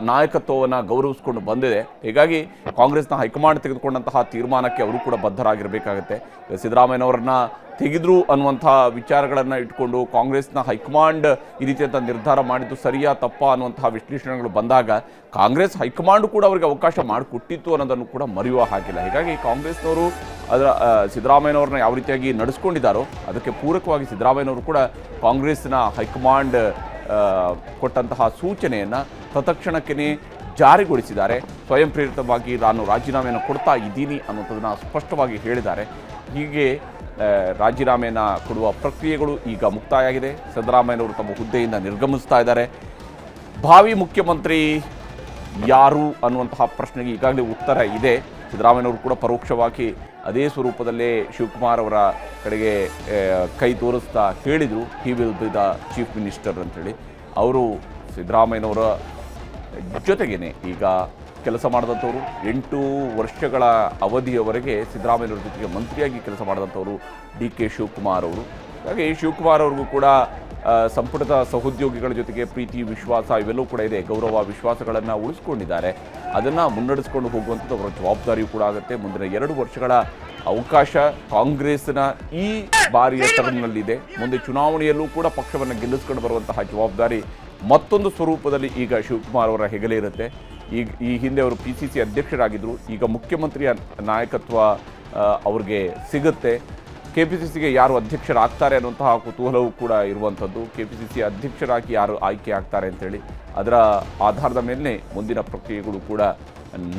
ನಾಯಕತ್ವವನ್ನು ಗೌರವಿಸಿಕೊಂಡು ಬಂದಿದೆ. ಹೀಗಾಗಿ ಕಾಂಗ್ರೆಸ್ನ ಹೈಕಮಾಂಡ್ ತೆಗೆದುಕೊಂಡಂತಹ ತೀರ್ಮಾನಕ್ಕೆ ಅವರು ಕೂಡ ಬದ್ಧರಾಗಿರಬೇಕಾಗುತ್ತೆ. ಸಿದ್ದರಾಮಯ್ಯನವರನ್ನ ತೆಗೆದ್ರು ಅನ್ನುವಂಥ ವಿಚಾರಗಳನ್ನು ಇಟ್ಕೊಂಡು ಕಾಂಗ್ರೆಸ್ನ ಹೈಕಮಾಂಡ್ ಈ ರೀತಿಯಂಥ ನಿರ್ಧಾರ ಮಾಡಿದ್ದು ಸರಿಯಾ ತಪ್ಪಾ ಅನ್ನುವಂತಹ ವಿಶ್ಲೇಷಣೆಗಳು ಬಂದಾಗ ಕಾಂಗ್ರೆಸ್ ಹೈಕಮಾಂಡ್ ಕೂಡ ಅವರಿಗೆ ಅವಕಾಶ ಮಾಡಿಕೊಟ್ಟಿತ್ತು ಅನ್ನೋದನ್ನು ಕೂಡ ಮರೆಯುವ ಹಾಗಿಲ್ಲ. ಹೀಗಾಗಿ ಕಾಂಗ್ರೆಸ್ನವರು ಅದರ ಸಿದ್ದರಾಮಯ್ಯನವ್ರನ್ನ ಯಾವ ರೀತಿಯಾಗಿ ನಡೆಸ್ಕೊಂಡಿದ್ದಾರೋ ಅದಕ್ಕೆ ಪೂರಕವಾಗಿ ಸಿದ್ದರಾಮಯ್ಯನವರು ಕೂಡ ಕಾಂಗ್ರೆಸ್ನ ಹೈಕಮಾಂಡ್ ಕೊಟ್ಟಂತಹ ಸೂಚನೆಯನ್ನು ತತ್ಕ್ಷಣಕ್ಕೆ ಜಾರಿಗೊಳಿಸಿದ್ದಾರೆ. ಸ್ವಯಂ ಪ್ರೇರಿತವಾಗಿ ನಾನು ರಾಜೀನಾಮೆಯನ್ನು ಕೊಡ್ತಾ ಇದ್ದೀನಿ ಅನ್ನೋದನ್ನು ಸ್ಪಷ್ಟವಾಗಿ ಹೇಳಿದ್ದಾರೆ. ಹೀಗೆ ರಾಜೀನಾಮೆಯನ್ನು ಕೊಡುವ ಪ್ರಕ್ರಿಯೆಗಳು ಈಗ ಮುಕ್ತಾಯ ಆಗಿದೆ. ಸಿದ್ದರಾಮಯ್ಯನವರು ತಮ್ಮ ಹುದ್ದೆಯಿಂದ ನಿರ್ಗಮಿಸ್ತಾ ಇದ್ದಾರೆ. ಭಾವಿ ಮುಖ್ಯಮಂತ್ರಿ ಯಾರು ಅನ್ನುವಂತಹ ಪ್ರಶ್ನೆಗೆ ಈಗಾಗಲೇ ಉತ್ತರ ಇದೆ. ಸಿದ್ದರಾಮಯ್ಯನವರು ಕೂಡ ಪರೋಕ್ಷವಾಗಿ ಅದೇ ಸ್ವರೂಪದಲ್ಲೇ ಶಿವಕುಮಾರ್ ಅವರ ಕಡೆಗೆ ಕೈ ತೋರಿಸ್ತಾ ಹೇಳಿದರು, he will be the chief minister ಅಂತೇಳಿ. ಅವರು ಸಿದ್ದರಾಮಯ್ಯನವರ ಜೊತೆಗೇನೆ ಈಗ ಕೆಲಸ ಮಾಡಿದಂಥವರು 8 ವರ್ಷಗಳ ಅವಧಿಯವರೆಗೆ ಸಿದ್ದರಾಮಯ್ಯನವರ ಜೊತೆಗೆ ಮಂತ್ರಿಯಾಗಿ ಕೆಲಸ ಮಾಡಿದಂಥವರು ಡಿ.ಕೆ. ಶಿವಕುಮಾರ್ ಅವರು. ಹಾಗೆ ಶಿವಕುಮಾರ್ ಅವ್ರಿಗೂ ಕೂಡ ಸಂಪುಟದ ಸಹೋದ್ಯೋಗಿಗಳ ಜೊತೆಗೆ ಪ್ರೀತಿ ವಿಶ್ವಾಸ ಇವೆಲ್ಲವೂ ಕೂಡ ಇದೆ. ಗೌರವ ವಿಶ್ವಾಸಗಳನ್ನು ಉಳಿಸ್ಕೊಂಡಿದ್ದಾರೆ. ಅದನ್ನು ಮುನ್ನಡೆಸ್ಕೊಂಡು ಹೋಗುವಂಥದ್ದು ಅವರ ಜವಾಬ್ದಾರಿಯೂ ಕೂಡ ಆಗುತ್ತೆ. ಮುಂದಿನ 2 ವರ್ಷಗಳ ಅವಕಾಶ ಕಾಂಗ್ರೆಸ್ನ ಈ ಬಾರಿಯ ಟರ್ಮ್ನಲ್ಲಿದೆ. ಮುಂದೆ ಚುನಾವಣೆಯಲ್ಲೂ ಕೂಡ ಪಕ್ಷವನ್ನು ಗೆಲ್ಲಿಸ್ಕೊಂಡು ಬರುವಂತಹ ಜವಾಬ್ದಾರಿ ಮತ್ತೊಂದು ಸ್ವರೂಪದಲ್ಲಿ ಈಗ ಶಿವಕುಮಾರ್ ಅವರ ಹೆಗಲೇ ಇರುತ್ತೆ. ಈ ಹಿಂದೆ ಅವರು PCC ಅಧ್ಯಕ್ಷರಾಗಿದ್ದರು. ಈಗ ಮುಖ್ಯಮಂತ್ರಿಯ ನಾಯಕತ್ವ ಅವ್ರಿಗೆ ಸಿಗುತ್ತೆ. KPCCಗೆ ಯಾರು ಅಧ್ಯಕ್ಷರಾಗ್ತಾರೆ ಅನ್ನುವಂತಹ ಕುತೂಹಲವೂ ಕೂಡ ಇರುವಂಥದ್ದು. KPCC ಅಧ್ಯಕ್ಷರಾಗಿ ಯಾರು ಆಯ್ಕೆ ಆಗ್ತಾರೆ ಅಂತೇಳಿ ಅದರ ಆಧಾರದ ಮೇಲೆ ಮುಂದಿನ ಪ್ರಕ್ರಿಯೆಗಳು ಕೂಡ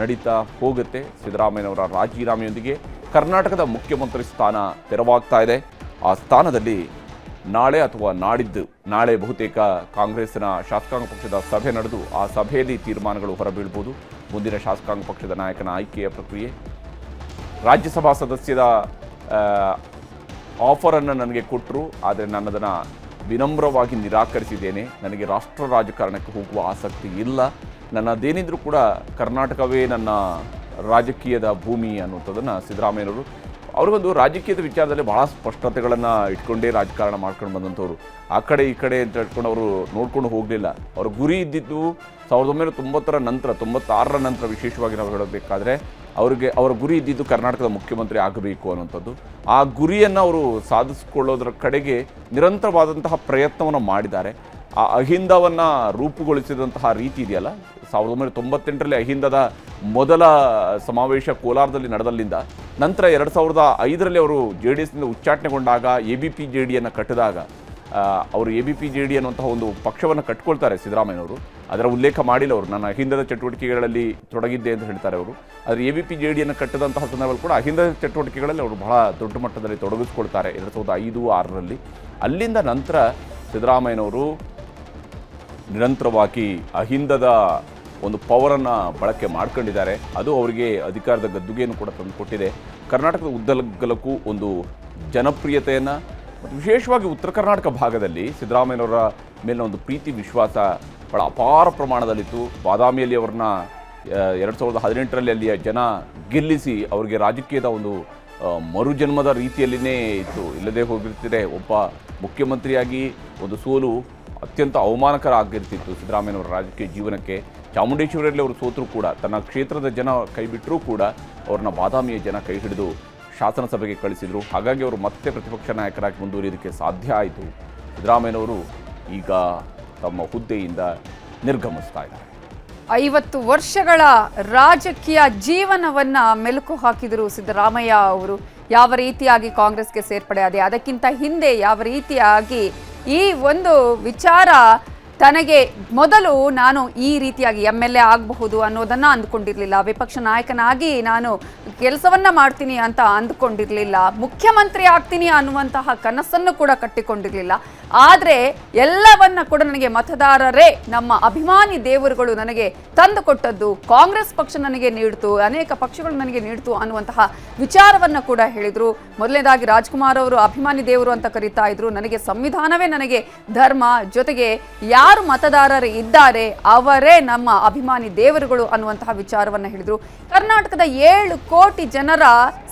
ನಡೀತಾ ಹೋಗುತ್ತೆ. ಸಿದ್ದರಾಮಯ್ಯನವರ ರಾಜೀನಾಮೆಯೊಂದಿಗೆ ಕರ್ನಾಟಕದ ಮುಖ್ಯಮಂತ್ರಿ ಸ್ಥಾನ ತೆರವಾಗ್ತಾ ಇದೆ. ಆ ಸ್ಥಾನದಲ್ಲಿ ನಾಳೆ ಅಥವಾ ನಾಳೆ ಬಹುತೇಕ ಕಾಂಗ್ರೆಸ್ನ ಶಾಸಕಾಂಗ ಪಕ್ಷದ ಸಭೆ ನಡೆದು ಆ ಸಭೆಯಲ್ಲಿ ತೀರ್ಮಾನಗಳು ಹೊರಬೀಳ್ಬೋದು. ಮುಂದಿನ ಶಾಸಕಾಂಗ ಪಕ್ಷದ ನಾಯಕನ ಆಯ್ಕೆಯ ಪ್ರಕ್ರಿಯೆ. ರಾಜ್ಯಸಭಾ ಸದಸ್ಯದ ಆಫರನ್ನು ನನಗೆ ಕೊಟ್ಟರು, ಆದರೆ ನಾನು ಅದನ್ನು ವಿನಮ್ರವಾಗಿ ನಿರಾಕರಿಸಿದ್ದೇನೆ. ನನಗೆ ರಾಷ್ಟ್ರ ರಾಜಕಾರಣಕ್ಕೆ ಹೋಗುವ ಆಸಕ್ತಿ ಇಲ್ಲ. ನನ್ನದೇನಿದ್ರೂ ಕೂಡ ಕರ್ನಾಟಕವೇ ನನ್ನ ರಾಜಕೀಯದ ಭೂಮಿ ಅನ್ನುವಂಥದ್ದನ್ನು ಸಿದ್ದರಾಮಯ್ಯನವರು ಅವ್ರಿಗೊಂದು ರಾಜಕೀಯದ ವಿಚಾರದಲ್ಲಿ ಭಾಳ ಸ್ಪಷ್ಟತೆಗಳನ್ನು ಇಟ್ಕೊಂಡೇ ರಾಜಕಾರಣ ಮಾಡ್ಕೊಂಡು ಬಂದಂಥವ್ರು. ಆ ಕಡೆ ಈ ಕಡೆ ಅಂತ ಇಟ್ಕೊಂಡು ಅವರು ನೋಡ್ಕೊಂಡು ಹೋಗಲಿಲ್ಲ. ಅವ್ರ ಗುರಿ ಇದ್ದಿದ್ದು 1990 ನಂತರ 96ರ ನಂತರ ವಿಶೇಷವಾಗಿ ನಾವು ಹೇಳಬೇಕಾದ್ರೆ ಅವರ ಗುರಿ ಇದ್ದಿದ್ದು ಕರ್ನಾಟಕದ ಮುಖ್ಯಮಂತ್ರಿ ಆಗಬೇಕು ಅನ್ನುವಂಥದ್ದು. ಆ ಗುರಿಯನ್ನು ಅವರು ಸಾಧಿಸಿಕೊಳ್ಳೋದ್ರ ಕಡೆಗೆ ನಿರಂತರವಾದಂತಹ ಪ್ರಯತ್ನವನ್ನು ಮಾಡಿದ್ದಾರೆ. ಆ ಅಹಿಂದವನ್ನು ರೂಪುಗೊಳಿಸಿದಂತಹ ರೀತಿ ಇದೆಯಲ್ಲ, 1998ರಲ್ಲಿ ಅಹಿಂದದ ಮೊದಲ ಸಮಾವೇಶ ಕೋಲಾರದಲ್ಲಿ ನಡೆದಲ್ಲಿಂದ ನಂತರ 2005ರಲ್ಲಿ ಅವರು JDSನಿಂದ ಉಚ್ಚಾಟನೆಗೊಂಡಾಗ ABPJDಯನ್ನು ಕಟ್ಟಿದಾಗ ಅವರು ABPJD ಅನ್ನುವಂತಹ ಒಂದು ಪಕ್ಷವನ್ನು ಕಟ್ಕೊಳ್ತಾರೆ ಸಿದ್ದರಾಮಯ್ಯನವರು. ಅದರ ಉಲ್ಲೇಖ ಮಾಡಿಲ್ಲ ಅವರು. ನಾನು ಅಹಿಂದದ ಚಟುವಟಿಕೆಗಳಲ್ಲಿ ತೊಡಗಿದ್ದೆ ಅಂತ ಹೇಳ್ತಾರೆ ಅವರು. ಆದರೆ ABPJDಯನ್ನು ಕಟ್ಟಿದಂತಹ ಸಂದರ್ಭದಲ್ಲಿ ಕೂಡ ಅಹಿಂದದ ಚಟುವಟಿಕೆಗಳಲ್ಲಿ ಅವರು ಬಹಳ ದೊಡ್ಡ ಮಟ್ಟದಲ್ಲಿ ತೊಡಗಿಸ್ಕೊಳ್ತಾರೆ 2005-6ರಲ್ಲಿ. ಅಲ್ಲಿಂದ ನಂತರ ಸಿದ್ದರಾಮಯ್ಯನವರು ನಿರಂತರವಾಗಿ ಅಹಿಂದದ ಒಂದು ಪವರನ್ನು ಬಳಕೆ ಮಾಡ್ಕೊಂಡಿದ್ದಾರೆ. ಅದು ಅವರಿಗೆ ಅಧಿಕಾರದ ಗದ್ದುಗೆಯನ್ನು ಕೂಡ ತಂದು ಕೊಟ್ಟಿದೆ. ಕರ್ನಾಟಕದ ಉದ್ದಗಲಕ್ಕೂ ಒಂದು ಜನಪ್ರಿಯತೆಯನ್ನು ಮತ್ತು ವಿಶೇಷವಾಗಿ ಉತ್ತರ ಕರ್ನಾಟಕ ಭಾಗದಲ್ಲಿ ಸಿದ್ದರಾಮಯ್ಯನವರ ಮೇಲಿನ ಒಂದು ಪ್ರೀತಿ ವಿಶ್ವಾಸ ಭಾಳ ಅಪಾರ ಪ್ರಮಾಣದಲ್ಲಿತ್ತು. ಬಾದಾಮಿಯಲ್ಲಿ ಅವ್ರನ್ನ 2018ರಲ್ಲಿ ಅಲ್ಲಿಯ ಜನ ಗೆಲ್ಲಿಸಿ ಅವರಿಗೆ ರಾಜಕೀಯದ ಒಂದು ಮರುಜನ್ಮದ ರೀತಿಯಲ್ಲಿಯೇ ಇತ್ತು. ಇಲ್ಲದೆ ಹೋಗಿರ್ತಿದೆ ಒಬ್ಬ ಮುಖ್ಯಮಂತ್ರಿಯಾಗಿ ಒಂದು ಸೋಲು ಅತ್ಯಂತ ಅವಮಾನಕರ ಆಗಿರ್ತಿತ್ತು ಸಿದ್ದರಾಮಯ್ಯನವರ ರಾಜಕೀಯ ಜೀವನಕ್ಕೆ. ಚಾಮುಂಡೇಶ್ವರಿಯಲ್ಲಿ ಅವರು ಸೋತರೂ ಕೂಡ ತನ್ನ ಕ್ಷೇತ್ರದ ಜನ ಕೈ ಬಿಟ್ಟರೂ ಕೂಡ ಅವ್ರನ್ನ ಬಾದಾಮಿಯ ಜನ ಕೈ ಹಿಡಿದು ಶಾಸನಸಭೆಗೆ ಕಳಿಸಿದರು. ಹಾಗಾಗಿ ಅವರು ಮತ್ತೆ ಪ್ರತಿಪಕ್ಷ ನಾಯಕರಾಗಿ ಮುಂದುವರಿಯೋದಕ್ಕೆ ಸಾಧ್ಯ ಆಯಿತು. ಸಿದ್ದರಾಮಯ್ಯನವರು ಈಗ ತಮ್ಮ ಹುದ್ದೆಯಿಂದ ನಿರ್ಗಮಿಸ್ತಾ ಇದ್ದಾರೆ. 50 ವರ್ಷಗಳ ರಾಜಕೀಯ ಜೀವನವನ್ನ ಮೆಲುಕು ಹಾಕಿದರು ಸಿದ್ದರಾಮಯ್ಯ ಅವರು. ಯಾವ ರೀತಿಯಾಗಿ ಕಾಂಗ್ರೆಸ್ಗೆ ಸೇರ್ಪಡೆ ಆದೆ, ಅದಕ್ಕಿಂತ ಹಿಂದೆ ಯಾವ ರೀತಿಯಾಗಿ ಈ ಒಂದು ವಿಚಾರ ತನಗೆ ಮೊದಲು ನಾನು ಈ ರೀತಿಯಾಗಿ MLA ಆಗಬಹುದು ಅನ್ನೋದನ್ನು ಅಂದ್ಕೊಂಡಿರಲಿಲ್ಲ. ವಿಪಕ್ಷ ನಾಯಕನಾಗಿ ನಾನು ಕೆಲಸವನ್ನ ಮಾಡ್ತೀನಿ ಅಂತ ಅಂದ್ಕೊಂಡಿರಲಿಲ್ಲ. ಮುಖ್ಯಮಂತ್ರಿ ಆಗ್ತೀನಿ ಅನ್ನುವಂತಹ ಕನಸನ್ನು ಕೂಡ ಕಟ್ಟಿಕೊಂಡಿರಲಿಲ್ಲ. ಆದರೆ ಎಲ್ಲವನ್ನ ಕೂಡ ನನಗೆ ಮತದಾರರೇ, ನಮ್ಮ ಅಭಿಮಾನಿ ದೇವರುಗಳು ನನಗೆ ತಂದು ಕೊಟ್ಟದ್ದು, ಕಾಂಗ್ರೆಸ್ ಪಕ್ಷ ನನಗೆ ನೀಡಿತು, ಅನೇಕ ಪಕ್ಷಗಳು ನನಗೆ ನೀಡಿತು ಅನ್ನುವಂತಹ ವಿಚಾರವನ್ನ ಕೂಡ ಹೇಳಿದ್ರು. ಮೊದಲನೇದಾಗಿ ರಾಜ್ಕುಮಾರ್ ಅವರು ಅಭಿಮಾನಿ ದೇವರು ಅಂತ ಕರೀತಾ ಇದ್ರು. ನನಗೆ ಸಂವಿಧಾನವೇ ನನಗೆ ಧರ್ಮ, ಜೊತೆಗೆ ಯಾರು ಮತದಾರರು ಇದ್ದಾರೆ ಅವರೇ ನಮ್ಮ ಅಭಿಮಾನಿ ದೇವರುಗಳು ಅನ್ನುವಂತಹ ವಿಚಾರವನ್ನ ಹೇಳಿದ್ರು. ಕರ್ನಾಟಕದ 7 ಕೋಟಿ ಕೋಟಿ ಜನರ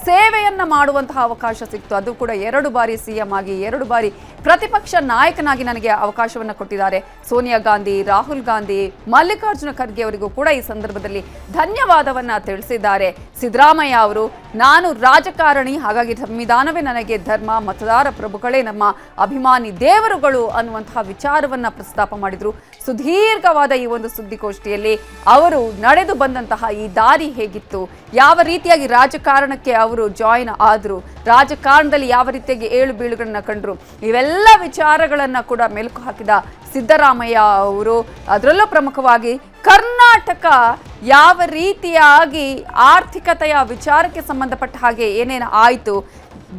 ಸೇವೆಯನ್ನ ಮಾಡುವಂತಹ ಅವಕಾಶ ಸಿಕ್ತು. ಅದು ಕೂಡ 2 ಬಾರಿ ಸಿಎಂ ಆಗಿ 2 ಬಾರಿ ಪ್ರತಿಪಕ್ಷ ನಾಯಕನಾಗಿ ನನಗೆ ಅವಕಾಶವನ್ನು ಕೊಟ್ಟಿದ್ದಾರೆ. ಸೋನಿಯಾ ಗಾಂಧಿ, ರಾಹುಲ್ ಗಾಂಧಿ, ಮಲ್ಲಿಕಾರ್ಜುನ ಖರ್ಗೆ ಅವರಿಗೂ ಕೂಡ ಈ ಸಂದರ್ಭದಲ್ಲಿ ಧನ್ಯವಾದವನ್ನ ತಿಳಿಸಿದ್ದಾರೆ. ಸಿದ್ದರಾಮಯ್ಯ ಅವರು, ನಾನು ರಾಜಕಾರಣಿ, ಹಾಗಾಗಿ ಸಂವಿಧಾನವೇ ನನಗೆ ಧರ್ಮ, ಮತದಾರ ಪ್ರಭುಗಳೇ ನಮ್ಮ ಅಭಿಮಾನಿ ದೇವರುಗಳು ಅನ್ನುವಂತಹ ವಿಚಾರವನ್ನ ಪ್ರಸ್ತಾಪ ಮಾಡಿದ್ರು. ಸುದೀರ್ಘವಾದ ಈ ಒಂದು ಸುದ್ದಿಗೋಷ್ಠಿಯಲ್ಲಿ ಅವರು ನಡೆದು ಬಂದಂತಹ ಈ ದಾರಿ ಹೇಗಿತ್ತು, ಯಾವ ರೀತಿಯಾಗಿ ರಾಜಕಾರಣಕ್ಕೆ ಅವರು ಜಾಯಿನ್ ಆದ್ರು, ರಾಜಕಾರಣದಲ್ಲಿ ಯಾವ ರೀತಿಯಾಗಿ ಏಳು ಬೀಳುಗಳನ್ನ ಕಂಡ್ರು, ಇವೆಲ್ಲ ವಿಚಾರಗಳನ್ನ ಕೂಡ ಮೆಲುಕು ಹಾಕಿದ ಸಿದ್ದರಾಮಯ್ಯ ಅವರು, ಅದರಲ್ಲೂ ಪ್ರಮುಖವಾಗಿ ಕರ್ನಾಟಕ ಯಾವ ರೀತಿಯಾಗಿ ಆರ್ಥಿಕತೆಯ ವಿಚಾರಕ್ಕೆ ಸಂಬಂಧಪಟ್ಟ ಹಾಗೆ ಏನೇನು ಆಯಿತು,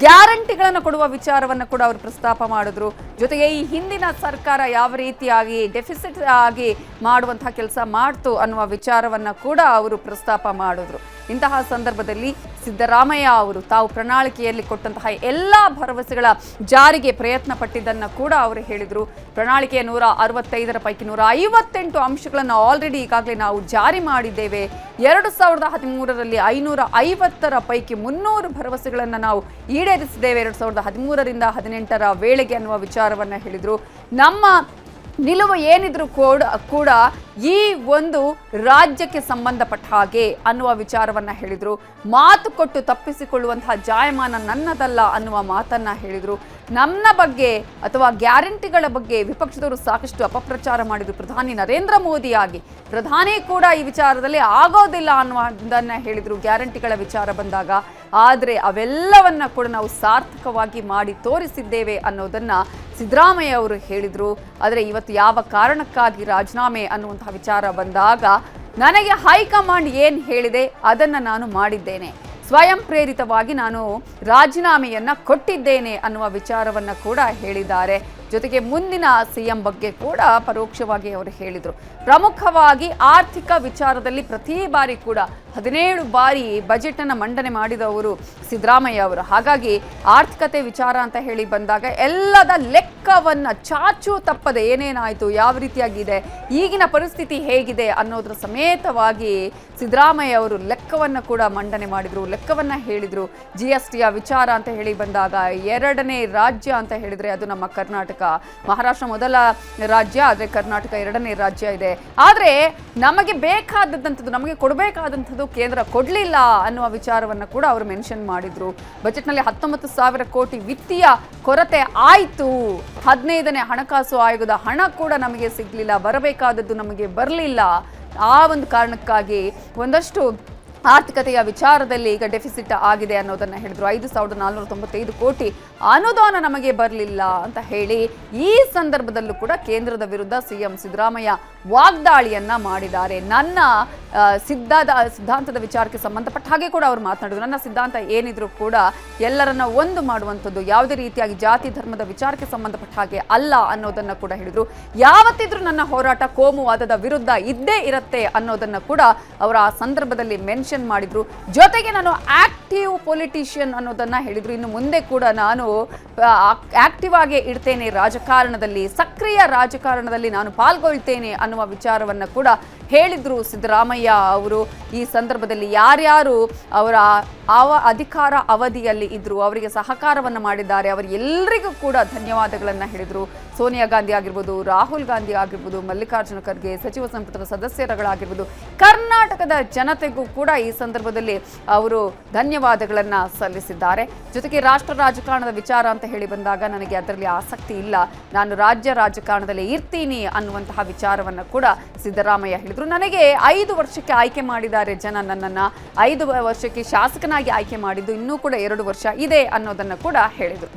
ಗ್ಯಾರಂಟಿಗಳನ್ನು ಕೊಡುವ ವಿಚಾರವನ್ನು ಕೂಡ ಅವರು ಪ್ರಸ್ತಾಪ ಮಾಡಿದ್ರು. ಜೊತೆಗೆ ಈ ಹಿಂದಿನ ಸರ್ಕಾರ ಯಾವ ರೀತಿಯಾಗಿ ಡೆಫಿಸಿಟ್ ಆಗಿ ಮಾಡುವಂತಹ ಕೆಲಸ ಮಾಡ್ತು ಅನ್ನುವ ವಿಚಾರವನ್ನು ಕೂಡ ಅವರು ಪ್ರಸ್ತಾಪ ಮಾಡಿದ್ರು. ಇಂತಹ ಸಂದರ್ಭದಲ್ಲಿ ಸಿದ್ದರಾಮಯ್ಯ ಅವರು ತಾವು ಪ್ರಣಾಳಿಕೆಯಲ್ಲಿ ಕೊಟ್ಟಂತಹ ಎಲ್ಲ ಭರವಸೆಗಳ ಜಾರಿಗೆ ಪ್ರಯತ್ನ ಪಟ್ಟಿದ್ದನ್ನು ಕೂಡ ಅವರು ಹೇಳಿದರು. ಪ್ರಣಾಳಿಕೆಯ 165 ಪೈಕಿ 158 ಅಂಶಗಳನ್ನು ಆಲ್ರೆಡಿ ಈಗಾಗಲೇ ನಾವು ಜಾರಿ ಮಾಡಿದ್ದೇವೆ. 2013ರಲ್ಲಿ 550 ಪೈಕಿ 300 ಭರವಸೆಗಳನ್ನು ನಾವು ಈಡೇರಿಸಿದ್ದೇವೆ 2013ರಿಂದ 18ರ ವೇಳೆಗೆ ಅನ್ನುವ ವಿಚಾರವನ್ನು ಹೇಳಿದರು. ನಮ್ಮ ನಿಲುವು ಏನಿದ್ರು ಕೂಡ ಈ ಒಂದು ರಾಜ್ಯಕ್ಕೆ ಸಂಬಂಧಪಟ್ಟ ಹಾಗೆ ಅನ್ನುವ ವಿಚಾರವನ್ನ ಹೇಳಿದ್ರು. ಮಾತು ಕೊಟ್ಟು ತಪ್ಪಿಸಿಕೊಳ್ಳುವಂತಹ ಜಾಯಮಾನ ನನ್ನದಲ್ಲ ಅನ್ನುವ ಮಾತನ್ನ ಹೇಳಿದ್ರು. ನನ್ನ ಬಗ್ಗೆ ಅಥವಾ ಗ್ಯಾರಂಟಿಗಳ ಬಗ್ಗೆ ವಿಪಕ್ಷದವರು ಸಾಕಷ್ಟು ಅಪಪ್ರಚಾರ ಮಾಡಿದ್ರು. ಪ್ರಧಾನಿ ನರೇಂದ್ರ ಮೋದಿ ಆಗಿ ಪ್ರಧಾನಿ ಕೂಡ ಈ ವಿಚಾರದಲ್ಲಿ ಆಗೋದಿಲ್ಲ ಅನ್ನುವುದನ್ನ ಹೇಳಿದ್ರು ಗ್ಯಾರಂಟಿಗಳ ವಿಚಾರ ಬಂದಾಗ. ಆದರೆ ಅವೆಲ್ಲವನ್ನ ಕೂಡ ನಾವು ಸಾರ್ಥಕವಾಗಿ ಮಾಡಿ ತೋರಿಸಿದ್ದೇವೆ ಅನ್ನೋದನ್ನ ಸಿದ್ದರಾಮಯ್ಯ ಅವರು ಹೇಳಿದ್ರು. ಆದರೆ ಇವತ್ತು ಯಾವ ಕಾರಣಕ್ಕಾಗಿ ರಾಜೀನಾಮೆ ಅನ್ನುವಂತಹ ವಿಚಾರ ಬಂದಾಗ ನನಗೆ ಹೈಕಮಾಂಡ್ ಏನು ಹೇಳಿದೆ ಅದನ್ನು ನಾನು ಮಾಡಿದ್ದೇನೆ, ಸ್ವಯಂ ಪ್ರೇರಿತವಾಗಿ ನಾನು ರಾಜೀನಾಮೆಯನ್ನ ಕೊಟ್ಟಿದ್ದೇನೆ ಅನ್ನುವ ವಿಚಾರವನ್ನ ಕೂಡ ಹೇಳಿದ್ದಾರೆ. ಜೊತೆಗೆ ಮುಂದಿನ ಸಿಎಂ ಬಗ್ಗೆ ಕೂಡ ಪರೋಕ್ಷವಾಗಿ ಅವರು ಹೇಳಿದರು. ಪ್ರಮುಖವಾಗಿ ಆರ್ಥಿಕ ವಿಚಾರದಲ್ಲಿ ಪ್ರತಿ ಬಾರಿ ಕೂಡ 17 ಬಾರಿ ಬಜೆಟ್ ಅನ್ನು ಮಂಡನೆ ಮಾಡಿದವರು ಸಿದ್ದರಾಮಯ್ಯ ಅವರು. ಹಾಗಾಗಿ ಆರ್ಥಿಕತೆ ವಿಚಾರ ಅಂತ ಹೇಳಿ ಬಂದಾಗ ಎಲ್ಲದ ಲೆಕ್ಕವನ್ನ ಚಾಚು ತಪ್ಪದೆ ಏನೇನಾಯಿತು, ಯಾವ ರೀತಿಯಾಗಿದೆ, ಈಗಿನ ಪರಿಸ್ಥಿತಿ ಹೇಗಿದೆ ಅನ್ನೋದ್ರ ಸಮೇತವಾಗಿ ಸಿದ್ದರಾಮಯ್ಯ ಅವರು ಲೆಕ್ಕವನ್ನು ಕೂಡ ಮಂಡನೆ ಮಾಡಿದ್ರು, ಲೆಕ್ಕವನ್ನ ಹೇಳಿದ್ರು. GSTಯ ವಿಚಾರ ಅಂತ ಹೇಳಿ ಬಂದಾಗ 2ನೇ ರಾಜ್ಯ ಅಂತ ಹೇಳಿದ್ರೆ ಅದು ನಮ್ಮ ಕರ್ನಾಟಕ. ಮಹಾರಾಷ್ಟ್ರ ಮೊದಲ ರಾಜ್ಯ, ಆದರೆ ಕರ್ನಾಟಕ 2ನೇ ರಾಜ್ಯ ಇದೆ. ಆದರೆ ನಮಗೆ ಬೇಕಾದಂಥದ್ದು, ನಮಗೆ ಕೊಡಬೇಕಾದಂಥದ್ದು ಕೇಂದ್ರ ಕೊಡಲಿಲ್ಲ ಅನ್ನುವ ವಿಚಾರವನ್ನು ಕೂಡ ಅವರು ಮೆನ್ಷನ್ ಮಾಡಿದ್ರು. ಬಜೆಟ್ನಲ್ಲಿ 19,000 ಕೋಟಿ ವಿತ್ತೀಯ ಕೊರತೆ ಆಯಿತು. 15ನೇ ಹಣಕಾಸು ಆಯೋಗದ ಹಣ ಕೂಡ ನಮಗೆ ಸಿಗಲಿಲ್ಲ, ಬರಬೇಕಾದದ್ದು ನಮಗೆ ಬರಲಿಲ್ಲ. ಆ ಒಂದು ಕಾರಣಕ್ಕಾಗಿ ಒಂದಷ್ಟು ಆರ್ಥಿಕತೆಯ ವಿಚಾರದಲ್ಲಿ ಈಗ ಡೆಫಿಸಿಟ್ ಆಗಿದೆ ಅನ್ನೋದನ್ನ ಹೇಳಿದ್ರು. 5,495 ಕೋಟಿ ಅನುದಾನ ನಮಗೆ ಬರಲಿಲ್ಲ ಅಂತ ಹೇಳಿ ಈ ಸಂದರ್ಭದಲ್ಲೂ ಕೂಡ ಕೇಂದ್ರದ ವಿರುದ್ಧ ಸಿಎಂ ಸಿದ್ದರಾಮಯ್ಯ ವಾಗ್ದಾಳಿಯನ್ನ ಮಾಡಿದ್ದಾರೆ. ನನ್ನ ಸಿದ್ಧಾಂತದ ವಿಚಾರಕ್ಕೆ ಸಂಬಂಧಪಟ್ಟ ಹಾಗೆ ಕೂಡ ಅವರು ಮಾತನಾಡಿದ್ರು. ನನ್ನ ಸಿದ್ಧಾಂತ ಏನಿದ್ರು ಕೂಡ ಎಲ್ಲರನ್ನ ಒಂದು ಮಾಡುವಂಥದ್ದು, ಯಾವುದೇ ರೀತಿಯಾಗಿ ಜಾತಿ ಧರ್ಮದ ವಿಚಾರಕ್ಕೆ ಸಂಬಂಧಪಟ್ಟ ಹಾಗೆ ಅಲ್ಲ ಅನ್ನೋದನ್ನ ಕೂಡ ಹೇಳಿದ್ರು. ಯಾವತ್ತಿದ್ರೂ ನನ್ನ ಹೋರಾಟ ಕೋಮುವಾದದ ವಿರುದ್ಧ ಇದ್ದೇ ಇರುತ್ತೆ ಅನ್ನೋದನ್ನ ಕೂಡ ಅವರು ಆ ಸಂದರ್ಭದಲ್ಲಿ ಮೆನ್ಷನ್ ಮಾಡಿದ್ರು. ಜೊತೆಗೆ ನಾನು ಆಕ್ಟಿವ್ ಪೊಲಿಟಿಷಿಯನ್ ಅನ್ನೋದನ್ನ ಹೇಳಿದ್ರು. ಇನ್ನು ಮುಂದೆ ಕೂಡ ನಾನು ಆಕ್ಟಿವ್ ಆಗಿ ಇಡ್ತೇನೆ ರಾಜಕಾರಣದಲ್ಲಿ, ಸಕ್ರಿಯ ರಾಜಕಾರಣದಲ್ಲಿ ನಾನು ಪಾಲ್ಗೊಳ್ತೇನೆ ಅನ್ನುವ ವಿಚಾರವನ್ನ ಕೂಡ ಹೇಳಿದ್ರು ಸಿದ್ದರಾಮಯ್ಯ ಅವರು. ಈ ಸಂದರ್ಭದಲ್ಲಿ ಯಾರ್ಯಾರು ಅವರ ಅಧಿಕಾರ ಅವಧಿಯಲ್ಲಿ ಇದ್ರು, ಅವರಿಗೆ ಸಹಕಾರವನ್ನು ಮಾಡಿದ್ದಾರೆ, ಅವರೆಲ್ಲರಿಗೂ ಕೂಡ ಧನ್ಯವಾದಗಳನ್ನು ಹೇಳಿದರು. ಸೋನಿಯಾ ಗಾಂಧಿ ಆಗಿರ್ಬೋದು, ರಾಹುಲ್ ಗಾಂಧಿ ಆಗಿರ್ಬೋದು, ಮಲ್ಲಿಕಾರ್ಜುನ ಖರ್ಗೆ, ಸಚಿವ ಸಂಪುಟದ ಸದಸ್ಯರುಗಳಾಗಿರ್ಬೋದು, ಕರ್ನಾಟಕದ ಜನತೆಗೂ ಕೂಡ ಈ ಸಂದರ್ಭದಲ್ಲಿ ಅವರು ಧನ್ಯವಾದಗಳನ್ನು ಸಲ್ಲಿಸಿದ್ದಾರೆ. ಜೊತೆಗೆ ರಾಷ್ಟ್ರ ರಾಜಕಾರಣದ ವಿಚಾರ ಅಂತ ಹೇಳಿ ಬಂದಾಗ ನನಗೆ ಅದರಲ್ಲಿ ಆಸಕ್ತಿ ಇಲ್ಲ, ನಾನು ರಾಜ್ಯ ರಾಜಕಾರಣದಲ್ಲಿ ಇರ್ತೀನಿ ಅನ್ನುವಂತಹ ವಿಚಾರವನ್ನು ಕೂಡ ಸಿದ್ದರಾಮಯ್ಯ ಹೇಳಿದರು. ನನಗೆ 5 ವರ್ಷಕ್ಕೆ ಆಯ್ಕೆ ಮಾಡಿದ್ದಾರೆ ಜನ, ನನ್ನನ್ನು 5 ವರ್ಷಕ್ಕೆ ಶಾಸಕನಾಗಿ ಆಯ್ಕೆ ಮಾಡಿದ್ದು, ಇನ್ನೂ ಕೂಡ 2 ವರ್ಷ ಇದೆ ಅನ್ನೋದನ್ನು ಕೂಡ ಹೇಳಿದರು.